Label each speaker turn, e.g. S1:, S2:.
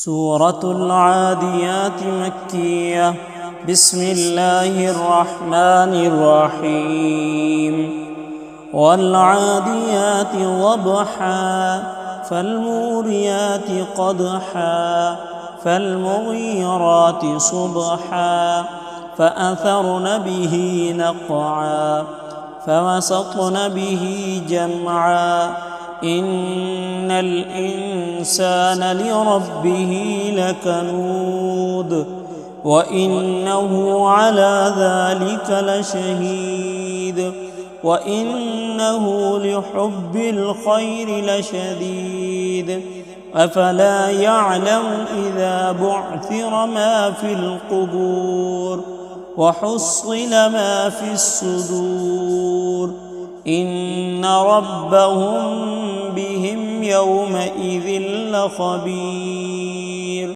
S1: سورة العاديات مكية. بسم الله الرحمن الرحيم. والعاديات ضبحا فالموريات قدحا فالمغيرات صبحا فأثرن به نقعا فوسطن به جمعا إن الإنسان لربه لكنود وإنه على ذلك لشهيد وإنه لحب الخير لشديد أفلا يعلم إذا بعثر ما في القبور وحصل ما في الصدور إن ربهم بهم يومئذ لخبير.